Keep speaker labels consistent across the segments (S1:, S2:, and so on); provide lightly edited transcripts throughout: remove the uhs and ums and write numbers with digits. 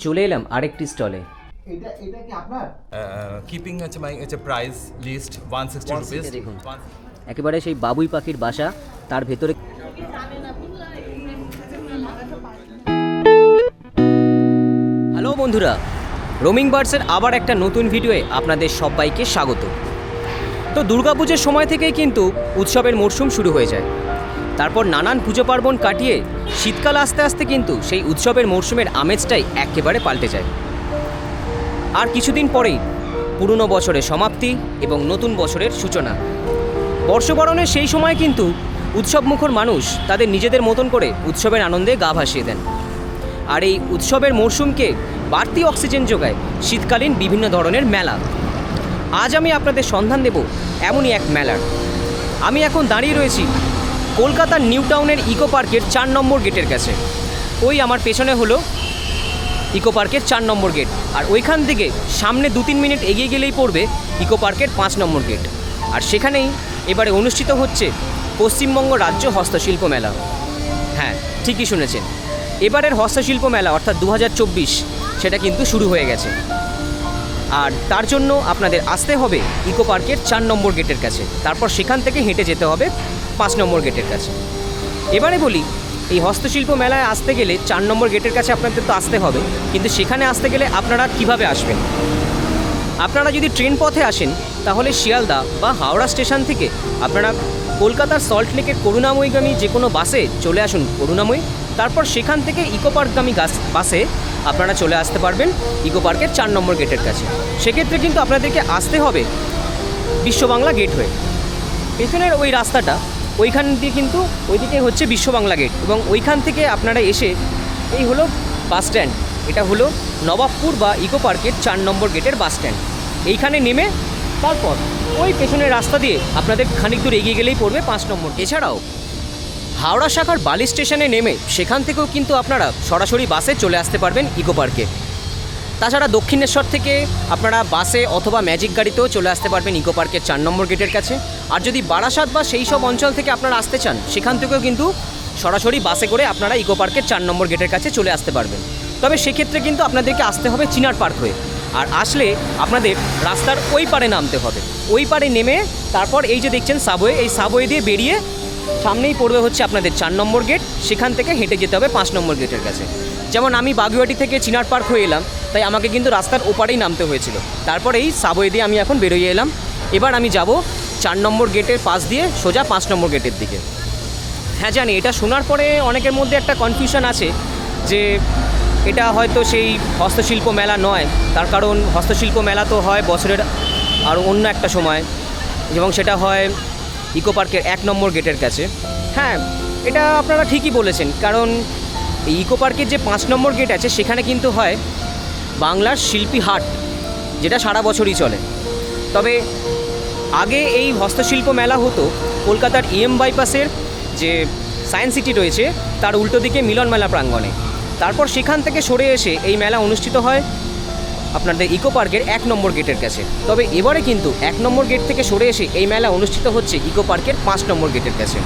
S1: চলে এলাম আরেকটি স্টলে।
S2: এটা কি আপনার?
S3: কিপিং হচ্ছে প্রাইস লিস্ট 160 রুপিস।
S1: দেখুন একেবারে সেই বাবুই পাখির বাসা, তার ভেতরে হ্যালো বন্ধুরা, রোমিং বার্ডসের আবার একটা নতুন ভিডিওয়ে আপনাদের সবাইকে স্বাগত। তো দুর্গাপুজোর সময় থেকেই কিন্তু উৎসবের মরশুম শুরু হয়ে যায়। তারপর নানান পুজো পার্বণ কাটিয়ে শীতকাল আস্তে আস্তে কিন্তু সেই উৎসবের মরশুমের আমেজটাই একেবারে পাল্টে যায়। আর কিছুদিন পরেই পুরনো বছরের সমাপ্তি এবং নতুন বছরের সূচনা। বর্ষবরণের সেই সময় কিন্তু উৎসবমুখর মানুষ তাদের নিজেদের মতন করে উৎসবের আনন্দে গা ভাসিয়ে দেন। আর এই উৎসবের মরশুমকে বাড়তি অক্সিজেন যোগায় শীতকালীন বিভিন্ন ধরনের মেলা। আজ আমি আপনাদের সন্ধান দেব এমনই এক মেলার। আমি এখন দাঁড়িয়ে রয়েছি কলকাতার নিউ টাউনের ইকো পার্কের 4 নম্বর গেটের কাছে। ওই আমার পেছনে হলো ইকো পার্কের 4 নম্বর গেট, আর ওইখান থেকে সামনে 2-3 মিনিট এগিয়ে গেলেই পড়বে ইকো পার্কের 5 নম্বর গেট। আর সেখানেই এবারে অনুষ্ঠিত হচ্ছে পশ্চিমবঙ্গ রাজ্য হস্তশিল্প মেলা। হ্যাঁ, ঠিকই শুনেছেন, এবারের হস্তশিল্প মেলা অর্থাৎ 2024 সেটা কিন্তু শুরু হয়ে গেছে। আর তার জন্য আপনাদের আসতে হবে ইকো পার্কের 4 নম্বর গেটের কাছে, তারপর সেখান থেকে হেঁটে যেতে হবে 5 নম্বর গেটের কাছে। এবারে বলি, এই হস্তশিল্প মেলায় আসতে গেলে 4 নম্বর গেটের কাছে আপনাদের তো আসতে হবে, কিন্তু সেখানে আসতে গেলে আপনারা কিভাবে আসবেন? আপনারা যদি ট্রেন পথে আসেন তাহলে শিয়ালদা বা হাওড়া স্টেশন থেকে আপনারা কলকাতার সল্টলেকের করুণাময়ীগামী যে কোনো বাসে চলে আসুন করুণাময়ী, তারপর সেখান থেকে ইকো পার্কগামী বাসে আপনারা চলে আসতে পারবেন ইকো পার্কের 4 নম্বর গেটের কাছে। সেক্ষেত্রে কিন্তু আপনাদেরকে আসতে হবে বিশ্ববাংলা গেট হয়ে। পেছনের ওই রাস্তাটা ওইখান দিয়ে কিন্তু ওইদিকে হচ্ছে বিশ্ববাংলা গেট, এবং ওইখান থেকে আপনারা এসে এই হলো বাস স্ট্যান্ড। এটা হলো নবাবপুর বা ইকো পার্কের 4 নম্বর গেটের বাস স্ট্যান্ড। এইখানে নেমে তারপর ওই পেছনের রাস্তা দিয়ে আপনাদের খানিক দূর এগিয়ে গেলেই পড়বে 5 নম্বর। এছাড়াও হাওড়া শাখার বালি স্টেশনে নেমে সেখান থেকেও কিন্তু আপনারা সরাসরি বাসে চলে আসতে পারবেন ইকো পার্কে। তাছাড়া দক্ষিণেশ্বর থেকে আপনারা বাসে অথবা ম্যাজিক গাড়িতেও চলে আসতে পারবেন ইকো পার্কের 4 নম্বর গেটের কাছে। আর যদি বারাসাত বা সেই সব অঞ্চল থেকে আপনারা আসতে চান, সেখান থেকেও কিন্তু সরাসরি বাসে করে আপনারা ইকো পার্কের 4 নম্বর গেটের কাছে চলে আসতে পারবেন। তবে সেক্ষেত্রে কিন্তু আপনাদেরকে আসতে হবে চিনার পার্ক হয়ে, আর আসলে আপনাদের রাস্তার ওই পারে নামতে হবে। ওই পারে নেমে তারপর এই যে দেখছেন সাবওয়ে, এই সাবওয়ে দিয়ে বেরিয়ে সামনেই পড়বে হচ্ছে আপনাদের 4 নম্বর গেট। সেখান থেকে হেঁটে যেতে হবে 5 নম্বর গেটের কাছে। যেমন আমি বাগুইআটি থেকে চিনার পার্ক হয়ে এলাম, তাই আমাকে কিন্তু রাস্তার ওপারেই নামতে হয়েছিল। তারপর এই সাবওয়ে দিয়ে আমি এখন বেরোয় এলাম। এবার আমি যাব 4 নম্বর গেটের পাশ দিয়ে সোজা 5 নম্বর গেটের দিকে। হ্যাঁ জানি, এটা শোনার পরে অনেকের মধ্যে একটা কনফিউশন আছে যে এটা হয়তো সেই হস্তশিল্প মেলা নয়, তার কারণ হস্তশিল্প মেলা তো হয় বছরের আর অন্য একটা সময়, এবং সেটা হয় ইকো পার্কের 1 নম্বর গেটের কাছে। হ্যাঁ, এটা আপনারা ঠিকই বলেছেন, কারণ এই ইকো পার্কের যে 5 নম্বর গেট আছে সেখানে কিন্তু হয় বাংলার শিল্পী হাট, যেটা সারা বছরই চলে। তবে আগে এই হস্তশিল্প মেলা হতো কলকাতার EM বাইপাসের যে সায়েন্স সিটি রয়েছে তার উল্টো দিকে মিলন মেলা প্রাঙ্গণে। তারপর সেখান থেকে সরে এসে এই মেলা অনুষ্ঠিত হয় আপনাদের ইকো পার্কের 1 নম্বর গেটের কাছে। তবে এবারে কিন্তু 1 নম্বর গেট থেকে সরে এসে এই মেলা অনুষ্ঠিত হচ্ছে ইকো পার্কের 5 নম্বর গেটের কাছে।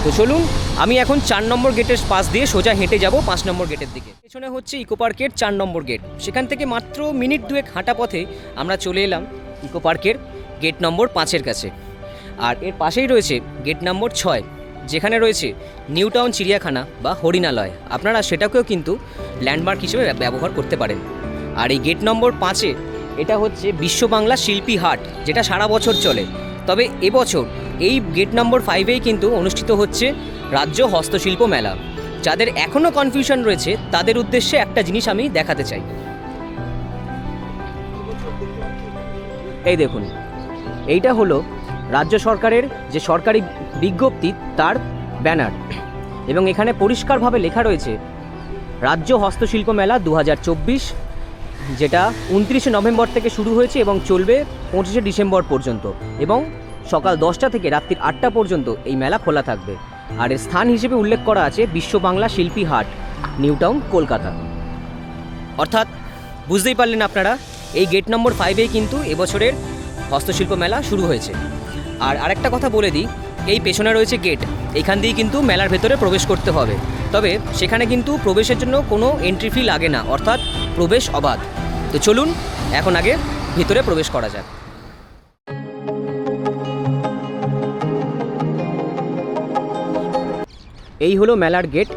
S1: তো চলুন, আমি এখন 4 নম্বর গেটের পাশ দিয়ে সোজা হেঁটে যাব 5 নম্বর গেটের দিকে। পেছনে হচ্ছে ইকো পার্কের 4 নম্বর গেট। সেখান থেকে মাত্র মিনিট 2 হাঁটা পথে আমরা চলে এলাম ইকো পার্কের গেট নম্বর 5-এর কাছে। আর এর পাশেই রয়েছে গেট নম্বর 6, যেখানে রয়েছে নিউ টাউন চিড়িয়াখানা বা হরিণালয়। আপনারা সেটাকেও কিন্তু ল্যান্ডমার্ক হিসেবে ব্যবহার করতে পারেন। আর এই গেট নম্বর 5-এ এটা হচ্ছে বিশ্ববাংলা শিল্পী হাট, যেটা সারা বছর চলে। তবে এবছর এই গেট নম্বর 5-এই কিন্তু অনুষ্ঠিত হচ্ছে রাজ্য হস্তশিল্প মেলা। যাদের এখনও কনফিউশন রয়েছে তাদের উদ্দেশ্যে একটা জিনিস আমি দেখাতে চাই। এই দেখুন, এইটা হলো রাজ্য সরকারের যে সরকারি বিজ্ঞপ্তি তার ব্যানার, এবং এখানে পরিষ্কারভাবে লেখা রয়েছে রাজ্য হস্তশিল্প মেলা 2024, যেটা 29শে নভেম্বর থেকে শুরু হয়েছে এবং চলবে 25শে ডিসেম্বর পর্যন্ত, এবং সকাল 10টা থেকে রাত্রির 8টা পর্যন্ত এই মেলা খোলা থাকবে। আর এর স্থান হিসেবে উল্লেখ করা আছে বিশ্ববাংলা শিল্পী হাট, নিউ টাউন, কলকাতা। অর্থাৎ বুঝতেই পারলেন আপনারা, এই গেট নম্বর 5-এই কিন্তু এবছরের হস্তশিল্প মেলা শুরু হয়েছে। আর আরেকটা কথা বলে দিই, এই পেছনে রয়েছে গেট, এখান দিয়ে কিন্তু মেলার ভেতরে প্রবেশ করতে হবে। তবে সেখানে কিন্তু প্রবেশের জন্য কোনো এন্ট্রি ফি লাগে না, অর্থাৎ প্রবেশ অবাধ। তো চলুন এখন আগে ভিতরে প্রবেশ করা যাক। এই হলো মেলার গেট,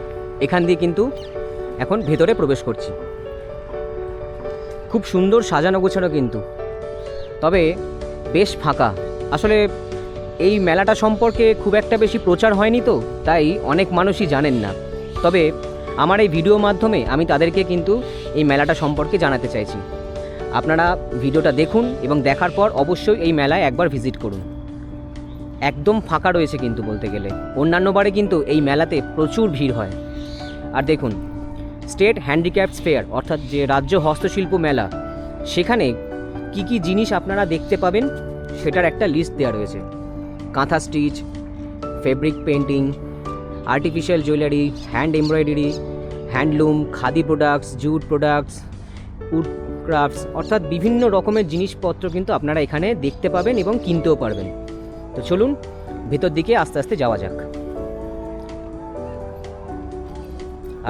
S1: এখান দিয়ে কিন্তু এখন ভেতরে প্রবেশ করছি। খুব সুন্দর সাজানো গোছানো কিন্তু, তবে বেশ ফাঁকা। আসলে এই মেলাটা সম্পর্কে খুব একটা বেশি প্রচার হয়নি, তো তাই অনেক মানুষই জানেন না। তবে আমার এই ভিডিও মাধ্যমে আমি তাদেরকে কিন্তু এই মেলাটা সম্পর্কে জানাতে চাইছি। আপনারা ভিডিওটা দেখুন এবং দেখার পর অবশ্যই এই মেলায় একবার ভিজিট করুন। একদম ফাঁকা রয়েছে কিন্তু বলতে গেলে, অন্যান্য বারে কিন্তু এই মেলাতে প্রচুর ভিড় হয়। আর দেখুন, স্টেট হ্যান্ডিক্রাফটস ফেয়ার অর্থাৎ যে রাজ্য হস্তশিল্প মেলা, সেখানে কি কি জিনিস আপনারা দেখতে পাবেন সেটার একটা লিস্ট দেওয়া রয়েছে। Kantha stitch, fabric painting, artificial jewellery, hand embroidery, handloom, khadi products, jute products, wood crafts, অর্থাৎ বিভিন্ন রকমের জিনিসপত্র কিন্তু আপনারা এখানে দেখতে পাবেন এবং কিনতেও পারবেন। তো চলুন ভেতর দিকে আস্তে আস্তে যাওয়া যাক।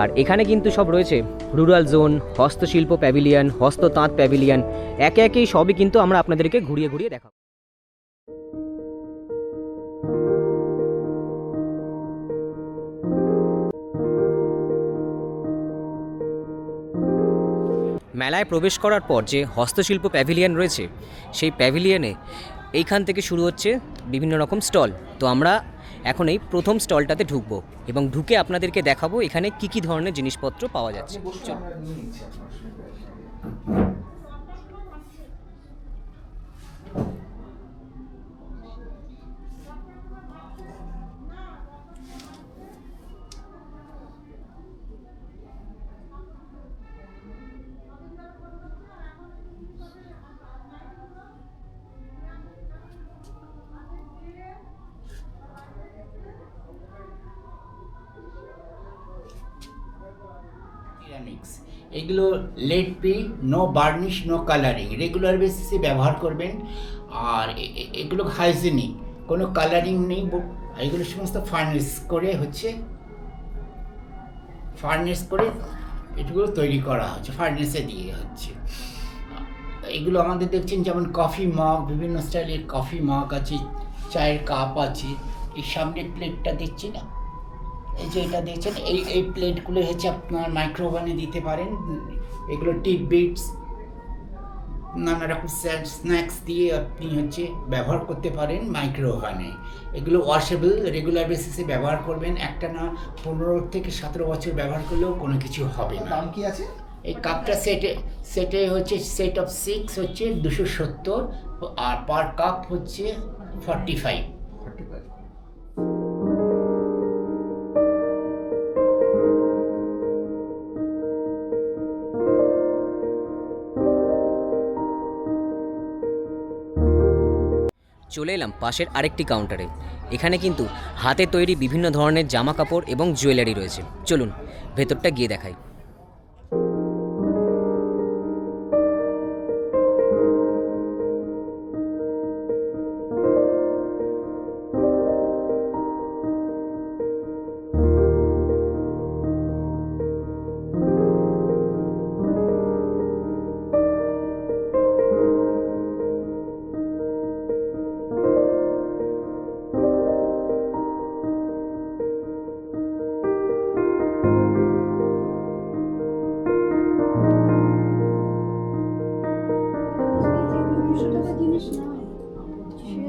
S1: আর এখানে কিন্তু সব রয়েছে রুরাল জোন, হস্তশিল্প প্যাভিলিয়ন, হস্ততাঁত প্যাভিলিয়ন, একে একেই সবই কিন্তু আমরা আপনাদেরকে ঘুরিয়ে ঘুরিয়ে দেখাবো। মেলায় প্রবেশ করার পর যে হস্তশিল্প প্যাভিলিয়ন রয়েছে, সেই প্যাভিলিয়নে এইখান থেকে শুরু হচ্ছে বিভিন্ন রকম স্টল। তো আমরা এখন এই প্রথম স্টলটাতে ঢুকবো এবং ঢুকে আপনাদেরকে দেখাবো এখানে কি কি ধরনের জিনিসপত্র পাওয়া যাচ্ছে। চলুন।
S2: সিরামিক্স, এগুলো lead free, no varnish, no colouring, regular বেসিসে ব্যবহার করবেন। আর এগুলো হাইজেনিক, কোনো কালারিং নেই। এগুলো সমস্ত ফার্নেস করে এগুলো তৈরি করা হচ্ছে, ফার্নেসে দিয়ে হচ্ছে। এগুলো আমাদের দেখছেন যেমন কফি মগ, বিভিন্ন স্টাইলের কফি মগ আছে, চায়ের কাপ আছে। এই সামনের প্লেটটা দেখছি না, এই যে এটা দেখছেন, এই প্লেটগুলো হচ্ছে আপনার মাইক্রোওভেনে দিতে পারেন। এগুলো টিপ বিটস, নানা রকম স্ন্যাক্স দিয়ে আপনি ব্যবহার করতে পারেন মাইক্রোওভেনে। এগুলো ওয়াশেবল, রেগুলার বেসিসে ব্যবহার করবেন। একটা না 15 থেকে 17 বছর ব্যবহার করলেও কোনো কিছু হবে না।
S4: দাম কি আছে?
S2: এই কাপটা সেট অফ 6 হচ্ছে 270, আর পার কাপ হচ্ছে 45।
S1: চলে এলাম পাশের আরেকটি কাউন্টারে। এখানে কিন্তু হাতে তৈরি বিভিন্ন ধরনের জামা কাপড় এবং জুয়েলারি রয়েছে। চলুন ভেতরটা গিয়ে দেখাই।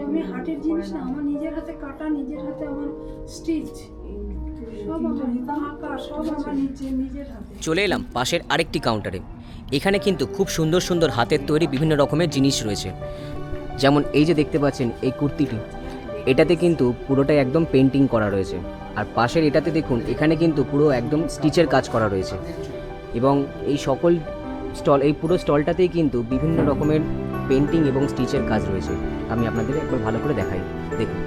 S5: আমি হাটের জিনিস না, আমার নিজের হাতে কাটা, নিজের হাতে আমার স্টিচ, সব আমার আঁকা, সব আমার নিজের হাতে।
S1: চলে এলাম পাশের আরেকটি কাউন্টারে। এখানে কিন্তু খুব সুন্দর সুন্দর হাতের তৈরি বিভিন্ন রকমের জিনিস রয়েছে। যেমন এই যে দেখতে পাচ্ছেন এই কুর্তিটি, এটাতে কিন্তু পুরোটাই একদম পেন্টিং করা রয়েছে। আর পাশের এটাতে দেখুন, এখানে কিন্তু পুরো একদম স্টিচের কাজ করা রয়েছে। এবং এই সকল স্টল, এই পুরো স্টলটাতেই কিন্তু বিভিন্ন রকমের পেন্টিং এবং স্টিচের কাজ রয়েছে। আমি আপনাদের একবার ভালো করে দেখাই, দেখুন।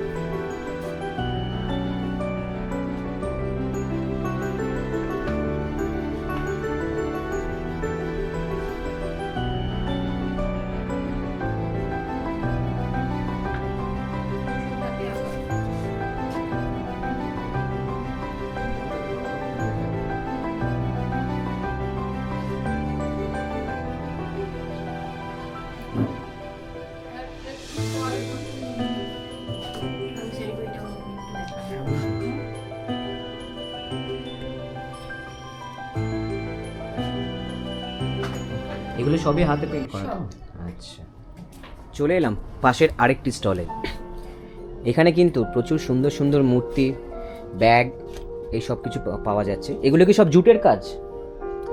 S1: এগুলো সবই হাতে পেন্ট করা তো?
S5: সব।
S1: আচ্ছা, চলে এলাম পাশের আরেকটি স্টলে। এখানে কিন্তু প্রচুর সুন্দর সুন্দর মূর্তি, ব্যাগ, এই সব কিছু পাওয়া যাচ্ছে। এগুলো কি সব জুটের কাজ?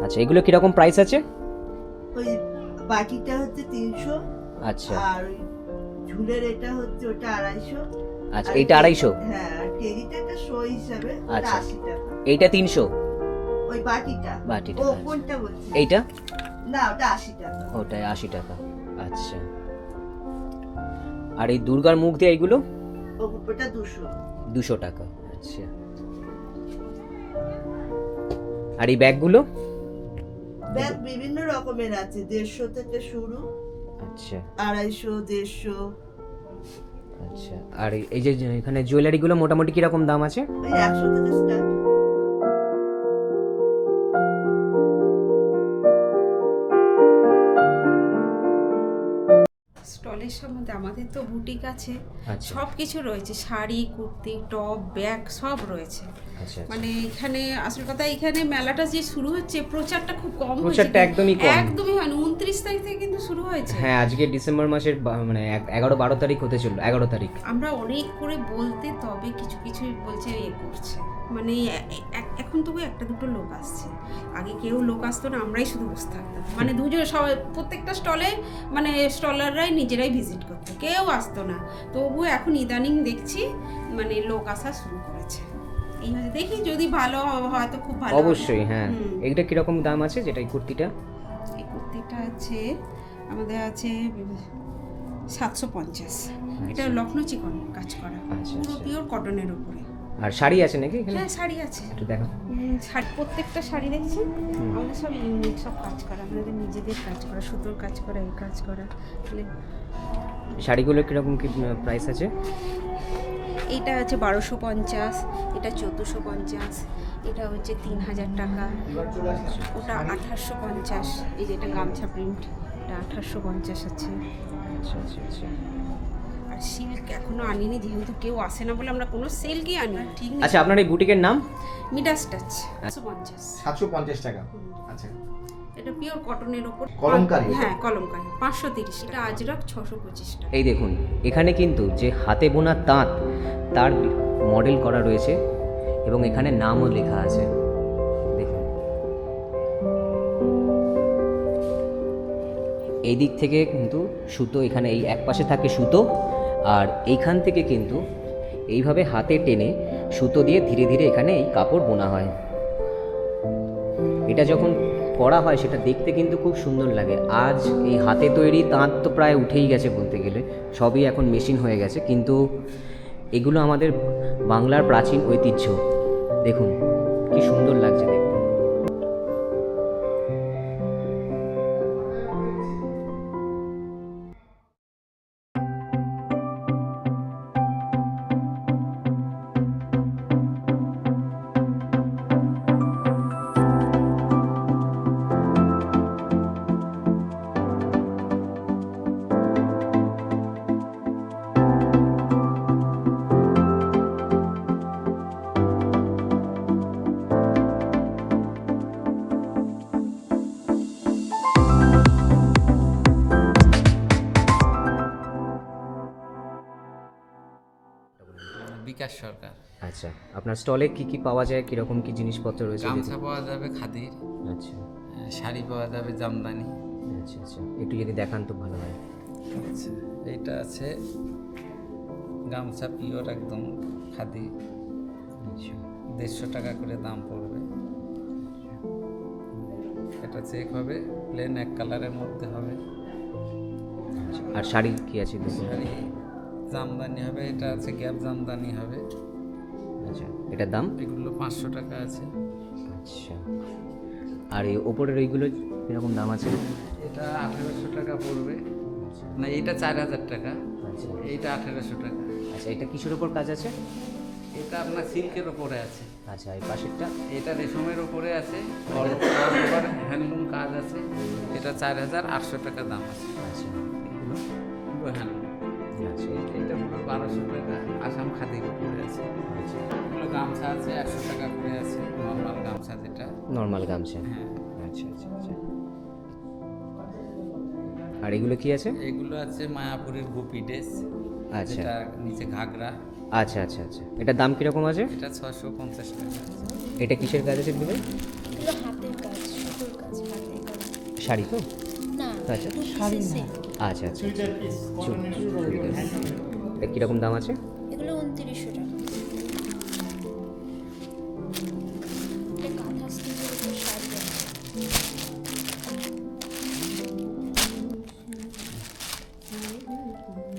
S1: আচ্ছা, এগুলো কিরকম প্রাইস আছে?
S4: ওই বাটিটা হচ্ছে 300,
S1: আচ্ছা
S4: আর ওই ঝুলের এটা হচ্ছে ওটা 250।
S1: আচ্ছা,
S4: আর
S1: এইটা 250?
S4: হ্যাঁ, আর টেরিটা একটা শো হিসাবে ওটা
S1: আচ্ছা।
S4: 80 টাকা।
S1: এইটা 300?
S4: ওই বাটিটা
S1: বাটিটা,
S4: ও
S1: আচ্ছা।
S4: কোনটা বলছি?
S1: এইটা?
S4: না, ওটা 80 টাকা।
S1: ওটাই 80 টাকা। আচ্ছা, আর এই দুর্গার মুখ দিয়ে এইগুলো?
S4: ওটা 200।
S1: 200 টাকা। আচ্ছা, আর এই ব্যাগগুলো?
S4: ব্যাগ বিভিন্ন রকমের আছে, 150 থেকে শুরু,
S1: আচ্ছা
S4: 250, 150,
S1: আচ্ছা, আর এই যে এখানে জুয়েলারিগুলো মোটামুটি কিরকম দাম আছে?
S4: ওই 100 থেকে স্টার্ট।
S5: স্টলের সম্বন্ধে আমাদের তো বুটিক আছে,
S1: আচ্ছা।
S5: সব কিছু রয়েছে, শাড়ি, কুর্তি, টপ, ব্যাগ সব রয়েছে।
S1: আচ্ছা,
S5: মানে এখানে আসল কথা, এখানে মেলাটা যে শুরু হচ্ছে, প্রচারটা খুব কম হয়েছে।
S1: প্রচারটা একদমই কম।
S5: একদমই হয়নি, 29 তারিখ থেকে কিন্তু শুরু হয়েছে।
S1: হ্যাঁ, আজকে ডিসেম্বর মাসের মানে 11-12 তারিখ হতে চললো, 11 তারিখ।
S5: আমরা অনেক করে বলতে তবে কিছু কিছু বলছে এ করছে, মানে এখন তবু একটা দুটো লোক আসছে, আগে কেউ লোক আসতো না, আমরাই শুধু বসে থাকতাম, মানে দুজন সবাই প্রত্যেকটা স্টলে, মানে স্টলাররাই নিজেরাই ভিজিট করতো, কেউ আসতো না। তবু এখন ইদানিং দেখছি মানে লোক আসা শুরু করেছে। এই হচ্ছে, দেখি যদি ভালো হয় তো খুব ভালো হবে।
S1: অবশ্যই, হ্যাঁ।
S5: হুম।
S1: এইটা কিরকম দাম আছে, যেটা এই কুর্তিটা?
S5: এই কুর্তিটা আছে আমাদের আছে 750। এটা লখনৌ চিকন কাজ করা,
S1: আচ্ছা,
S5: পুরো
S1: আচ্ছা।
S5: পিওর কটনের উপরে।
S1: আর শাড়ি আছে নাকি এখানে?
S5: হ্যাঁ, শাড়ি আছে।
S1: একটু দেখো।
S5: শাড়ি, প্রত্যেকটা শাড়ি দেখছি আমাদের সব ইউনিক সব কাজ করা, আমাদের নিজেদের কাজ করা, সুতোর কাজ করা, এই কাজ করা। মানে
S1: শাড়িগুলো কিরকম কি প্রাইস আছে?
S5: এইটা আছে 1250, এটা 1450, এটা হচ্ছে 3000 টাকা, ওটা 1850, এই যে এটা গামছা প্রিন্ট, এটা 1850 আছে।
S1: আচ্ছা আচ্ছা আচ্ছা।
S5: আর সিল্ক এখনো আনিনি, যেহেতু কেউ আসে না বলে আমরা কোনো সিল্কই আনি না, ঠিক নেই।
S1: আচ্ছা, আপনার এই বুটিকের নাম?
S5: Midas touch 750।
S6: 750 টাকা। আচ্ছা,
S5: এটা পিওর কটনের উপর
S6: কলমকারী?
S5: হ্যাঁ, কলমকারী 530। এটা আজরাক 625 টাকা।
S1: এই দেখুন, এখানে কিন্তু যে হাতে বোনা তাঁত, তার মডেল করা রয়েছে এবং এখানে নামও লেখা আছে। দেখুন, এই দিক থেকে কিন্তু সুতো, এখানে এই এক পাশে থাকে সুতো, আর এইখান থেকে কিন্তু এইভাবে হাতে টেনে সুতো দিয়ে ধীরে ধীরে এখানে এই কাপড় বোনা হয়। এটা যখন করা হয় সেটা দেখতে কিন্তু খুব সুন্দর লাগে। আজ এই হাতে তৈরি তাঁত তো প্রায় উঠেই গেছে বলতে গেলে, সবই এখন মেশিন হয়ে গেছে, কিন্তু এগুলো আমাদের বাংলার প্রাচীন ঐতিহ্য। দেখুন কি সুন্দর লাগছে দেখতে।
S7: বিকাশ সরকার।
S1: আচ্ছা, আপনার স্টলে কি কি পাওয়া যায়, কিরকম কি জিনিসপত্র রয়েছে?
S7: গামছা পাওয়া যাবে খাদির,
S1: আচ্ছা
S7: শাড়ি পাওয়া যাবে জামদানি।
S1: আচ্ছা আচ্ছা, একটু যদি দেখান তো ভালো হয়।
S7: আচ্ছা, এইটা আছে গামছা পিওর একদম খাদি,
S1: আচ্ছা
S7: 150 টাকা করে দাম পড়বে। এটা চেক হবে, প্লেন এক কালারের মধ্যে হবে।
S1: আচ্ছা, আর শাড়ি কি আছে দেখুন?
S7: শাড়ি জামদানি হবে, এটা আছে গ্যাপ জামদানি হবে।
S1: আচ্ছা, এটার দাম?
S7: এগুলো 500 টাকা আছে।
S1: আচ্ছা, আর এই ওপরের ওইগুলো এরকম দাম আছে?
S7: এটা 1800 টাকা পড়বে, না এইটা 4000 টাকা,
S1: আচ্ছা
S7: এইটা 1800 টাকা।
S1: আচ্ছা, এটা কিসের ওপর কাজ আছে?
S7: এটা আপনার সিল্কের ওপরে আছে,
S1: আচ্ছা, এই পাশেরটা?
S7: এটা রেশমের ওপরে আছে, হ্যান্ডলুম কাজ আছে। এটা 4800 টাকা দাম আছে,
S1: আচ্ছা, এগুলো?
S7: পুরো হ্যান্ডলুম।
S1: আচ্ছা
S7: এটা পুরো 1200 টাকা, আসাম খাদির উপরে আছে।
S1: আচ্ছা,
S7: এগুলো গামছা আছে 100 টাকা করে আছে, নর্মাল গামছা যেটা।
S1: নর্মাল গামছা?
S7: হ্যাঁ,
S1: আচ্ছা আচ্ছা আচ্ছা। আর এগুলো কি আছে?
S7: এগুলো আছে মায়াপুরের গোপী ড্রেস,
S1: আচ্ছা
S7: যেটা নিচে ঘাগরা,
S1: আচ্ছা আচ্ছা আচ্ছা, এটার দাম কীরকম আছে?
S7: এটা 650 টাকা আছে।
S1: এটা কিসের কাজ আছে দিদি?
S8: এগুলো হাতের কাজ, সুতোর কাজ, হাতের কাজ।
S1: শাড়ি তো?
S8: না,
S1: আচ্ছা
S8: শাড়ি না।
S1: আচ্ছা আচ্ছা এটা কীরকম দাম আছে?
S8: এগুলো 2900 টাকা। এটা কাঁথা স্টিচের উপর শাড়ি আছে।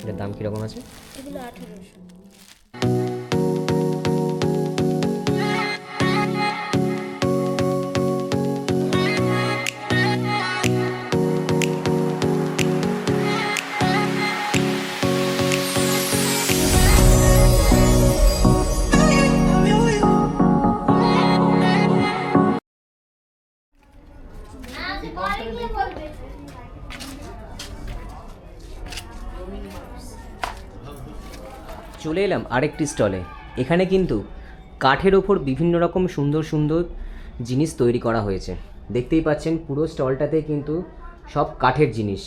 S1: এটার দাম কীরকম আছে?
S8: এগুলো 1800।
S1: চলে এলাম আরেকটি স্টলে। এখানে কিন্তু কাঠের ওপর বিভিন্ন রকম সুন্দর সুন্দর জিনিস তৈরি করা হয়েছে। দেখতেই পাচ্ছেন পুরো স্টলটাতে কিন্তু সব কাঠের জিনিস,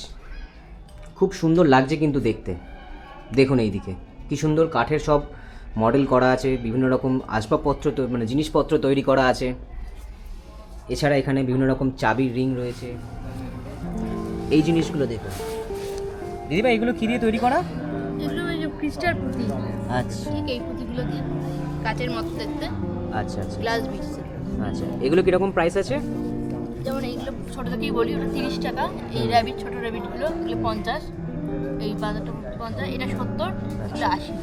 S1: খুব সুন্দর লাগছে কিন্তু দেখতে। দেখুন এইদিকে কী সুন্দর কাঠের সব মডেল করা আছে, বিভিন্ন রকম আসবাবপত্র মানে জিনিসপত্র তৈরি করা আছে। এছাড়া এখানে বিভিন্ন রকম চাবির রিং রয়েছে। এই জিনিসগুলো দেখুন দিদিভাই, এগুলো কী দিয়ে তৈরি করা?
S9: এগুলো ওই যে ক্রিস্টাল পুঁতি,
S1: আচ্ছা
S9: ঠিক এই পুঁতিগুলো দিয়ে কাচের মতো দেখতে,
S1: আচ্ছা আচ্ছা
S9: গ্লাস বিটস।
S1: আচ্ছা, এগুলো কীরকম প্রাইস আছে?
S9: যেমন এইগুলো ছোটো থেকেই বলি, ওটা 30 টাকা। এই র্যাবিট, ছোটো র্যাবিটগুলো এগুলো 50, এই বাজারটা 50, এটা 70, এটা 80।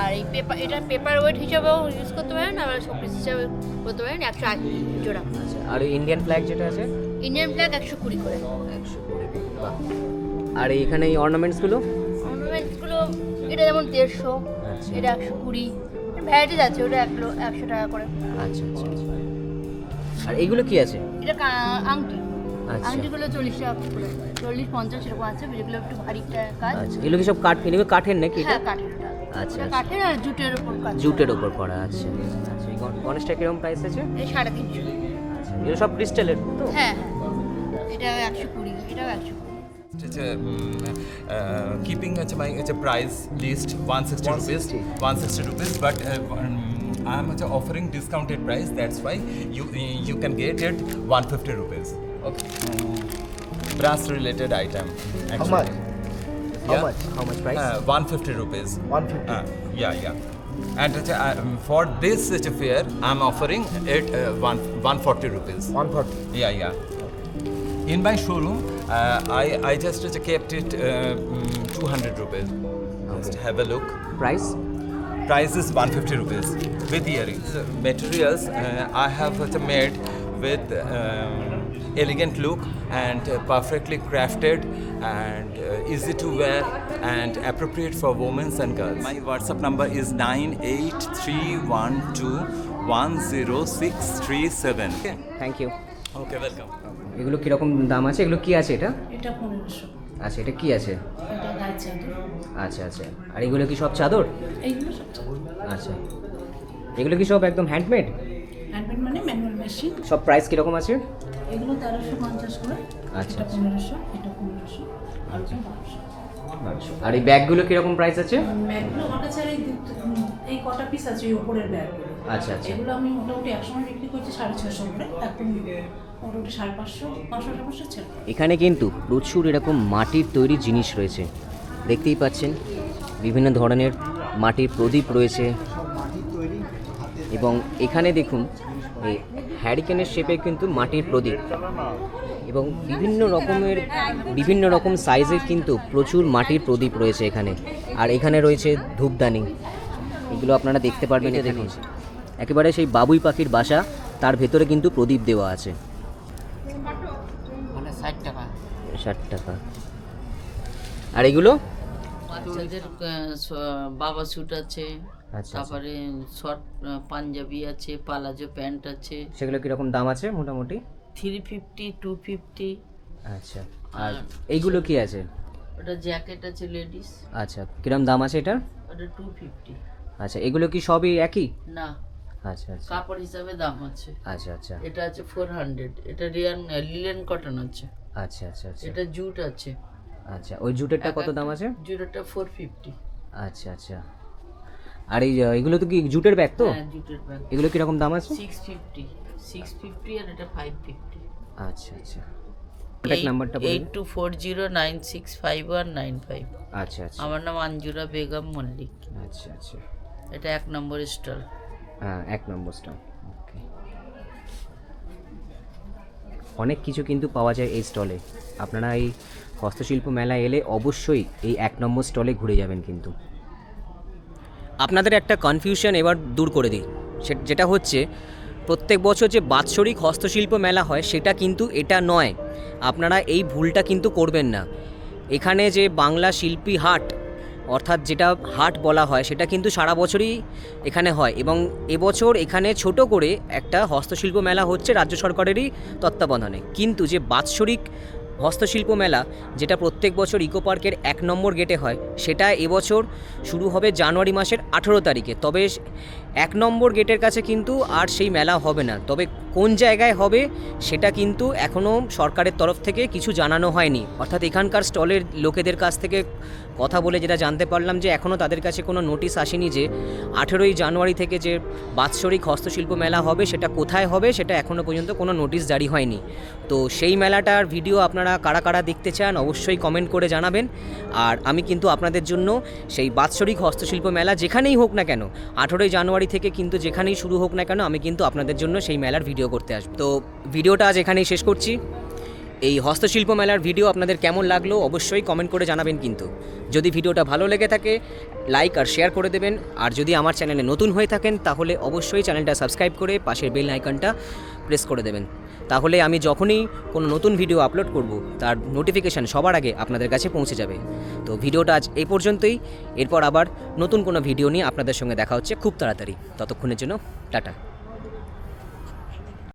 S9: আর এই পেপার, এটা পেপার ওয়েট হিসাবেও ইউজ করতে পারেন, আবার শোপিস হিসাবে করতে পারেন। 180 জোড়া।
S1: আচ্ছা, আর ইন্ডিয়ান ফ্ল্যাগ যেটা আছে?
S9: ইন্ডিয়ান ফ্ল্যাগ 120 করে।
S1: 120, বাহ। আর এইখানে এই অর্নামেন্টসগুলো?
S9: অর্নামেন্টসগুলো এটা যেমন 150,
S1: আচ্ছা
S9: এটা 120, ভ্যারাইটিস আছে। ওটা 100 টাকা করে।
S1: আচ্ছা আচ্ছা আচ্ছা। আর এইগুলো কি আছে?
S9: এটা আংটি,
S1: আচ্ছা
S9: আংটিগুলো 40 টাকা করে, 40-50 এরকম আছে, যেগুলো একটু ভারী কাজ।
S1: আচ্ছা, এগুলো কি সব কাঠ? এগুলো কাঠের নাকি এটা?
S9: হ্যাঁ, কাঠের।
S1: আচ্ছা
S9: এটা কাঠের আর জুটের উপর কাজ।
S1: জুটের ওপর করা। আচ্ছা আচ্ছা, এই গণেশটা কিরকম প্রাইস আছে?
S9: এই 350।
S1: আচ্ছা, এগুলো সব ক্রিস্টালের তো?
S9: হ্যাঁ, এটা 120, এটাও 120।
S3: Keeping it's a price list 160 rupees, 160 rupees, but I'm offering discounted price. That's why you can get it 150 rupees. Okay. Brass related item.
S6: How much?
S1: How much price?
S3: 150 rupees.
S6: 150.
S3: Yeah. And for this fair, I'm offering it 140 rupees.
S6: 140.
S3: Yeah. In my showroom, I just kept it 200 rupees. Just have a look.
S1: Price?
S3: Price is 150 rupees with earrings. Materials I have made with elegant look and perfectly crafted and easy to wear and appropriate for women and girls. My WhatsApp number is 9831210637. Okay.
S1: Thank you.
S3: Okay, welcome.
S1: এগুলো কীরকম দাম আছে? এগুলো কি আছে এটা?
S10: এটা 1500।
S1: আচ্ছা, এটা কি আছে?
S10: এটা গায়ে চাদর।
S1: আচ্ছা আচ্ছা, আর এগুলো কি সব চাদর?
S10: এইগুলো সব চাদর।
S1: আচ্ছা, এগুলো কি সব একদম হ্যান্ডমেড?
S10: হ্যান্ডমেড মানে ম্যানুয়াল মেশিন।
S1: সব প্রাইস কীরকম আছে?
S10: এগুলো 1350 করে।
S1: আচ্ছা,
S10: এটা 1500, এটা 1500, আর এটা 1200।
S1: আর এই ব্যাগগুলো কীরকম প্রাইস আছে?
S10: ব্যাগগুলো আমার কাছে আর এই কটা পিস আছে এই উপরের ব্যাগগুলো।
S1: আচ্ছা আচ্ছা,
S10: এগুলো আমি মোটামুটি একসময় বিক্রি করছি 650 করে, এখন মোটামুটি 550, 550 ছিল।
S1: এখানে কিন্তু প্রচুর এরকম মাটির তৈরি জিনিস রয়েছে। দেখতেই পাচ্ছেন বিভিন্ন ধরনের মাটির প্রদীপ রয়েছে, এবং এখানে দেখুন এই হ্যারিকেনের শেপে কিন্তু মাটির প্রদীপ, এবং বিভিন্ন রকম সাইজের কিন্তু প্রচুর মাটির প্রদীপ রয়েছে এখানে। আর এখানে রয়েছে ধূপদানি, এগুলো আপনারা দেখতে পারবেন। এটা দেখুন একেবারে সেই বাবুই পাখির বাসা, তার ভেতরে কিন্তু প্রদীপ দেওয়া আছে।
S9: 60 টাকা।
S1: 60 টাকা। আর এগুলো?
S11: বাচ্চাদের বাবা স্যুট আছে,
S1: আচ্ছা,
S11: তারপরে শর্ট পাঞ্জাবি আছে, পালাজো প্যান্ট আছে।
S1: সেগুলো কীরকম দাম আছে মোটামুটি?
S11: 350, 250।
S1: আচ্ছা, আর এইগুলো কি আছে?
S11: ওটা জ্যাকেট আছে লেডিস।
S1: আচ্ছা, কিরম দাম আছে এটা?
S11: ওটা 250।
S1: আচ্ছা, এগুলো কি সবই একই?
S11: না,
S1: আচ্ছা আচ্ছা
S11: কাপড় হিসাবে দাম আছে।
S1: আচ্ছা আচ্ছা
S11: এটা আছে 400, এটা লিলেন কটন আছে।
S1: আচ্ছা আচ্ছা আচ্ছা
S11: এটা জুট আছে।
S1: আচ্ছা, ওই জুটেরটা কত দাম আছে?
S11: জুটেরটা 450।
S1: আচ্ছা আচ্ছা। আর এগুলো তো কি জুটের ব্যাগ তো?
S11: হ্যাঁ জুটের ব্যাগ।
S1: এগুলো কিরকম দাম আছে?
S11: 650 আর এটা 550।
S1: আচ্ছা আচ্ছা। কন্ট্যাক্ট নাম্বারটা বলুন।
S11: 8240965195।
S1: আচ্ছা আচ্ছা।
S11: আমার নাম আঞ্জুরা বেগম মল্লিক।
S1: আচ্ছা আচ্ছা।
S11: এটা 1 নম্বর স্টল।
S1: হ্যাঁ 1 নম্বর স্টল। ওকে। অনেক কিছু কিন্তু পাওয়া যায় এই স্টলে। আপনারা এই হস্তশিল্প মেলায় এলে অবশ্যই এই 1 নম্বর স্টলে ঘুরে যাবেন কিন্তু। আপনাদের একটা কনফিউশন এবার দূর করে দিই, যেটা হচ্ছে প্রত্যেক বছর যে বাৎসরিক হস্তশিল্প মেলা হয় সেটা কিন্তু এটা নয়। আপনারা এই ভুলটা কিন্তু করবেন না। এখানে যে বাংলা শিল্পী হাট, অর্থাৎ যেটা হাট বলা হয়, সেটা কিন্তু সারা বছরই এখানে হয় এবং এবছর এখানে ছোট করে একটা হস্তশিল্প মেলা হচ্ছে রাজ্য সরকারেরই তত্ত্বাবধানে। কিন্তু যে বাৎসরিক হস্তশিল্প মেলা যেটা প্রত্যেক বছর ইকো পার্কের 1 নম্বর গেটে হয়, সেটা এবছর শুরু হবে জানুয়ারি মাসের 18 তারিখে। তবে 1 নম্বর গেটের কাছে কিন্তু আর সেই মেলা হবে না। তবে কোন জায়গায় হবে সেটা কিন্তু এখনও সরকারের তরফ থেকে কিছু জানানো হয়নি। অর্থাৎ এখানকার স্টলের লোকেদের কাছ থেকে কথা বলে যেটা জানতে পারলাম যে এখনও তাদের কাছে কোনো নোটিশ আসেনি যে 18ই জানুয়ারি থেকে যে বাৎসরিক হস্তশিল্প মেলা হবে সেটা কোথায় হবে, সেটা এখনও পর্যন্ত কোনো নোটিশ জারি হয়নি। তো সেই মেলাটার ভিডিও আপনারা কারা কারা দেখতে চান অবশ্যই কমেন্ট করে জানাবেন। আর আমি কিন্তু আপনাদের জন্য সেই বাৎসরিক হস্তশিল্প মেলা যেখানেই হোক না কেন, 18ই জানুয়ারি থেকে কিন্তু যেখানেই শুরু হোক না কেন, আমি কিন্তু আপনাদের জন্য সেই মেলার ভিডিও করতে আসবো। তো ভিডিওটা আজ এখানেই শেষ করছি। এই হস্তশিল্প মেলার ভিডিও আপনাদের কেমন লাগলো অবশ্যই কমেন্ট করে জানাবেন কিন্তু। যদি ভিডিওটা ভালো লেগে থাকে লাইক আর শেয়ার করে দেবেন। আর যদি আমার চ্যানেলে নতুন হয়ে থাকেন তাহলে অবশ্যই চ্যানেলটা সাবস্ক্রাইব করে পাশের বেল আইকনটা প্রেস করে দেবেন। তাহলে আমি যখনই কোনো নতুন ভিডিও আপলোড করব তার নোটিফিকেশান সবার আগে আপনাদের কাছে পৌঁছে যাবে। তো ভিডিওটা আজ এই পর্যন্তই। এরপর আবার নতুন কোনো ভিডিও নিয়ে আপনাদের সঙ্গে দেখা হচ্ছে খুব তাড়াতাড়ি। ততক্ষণের জন্য টাটা।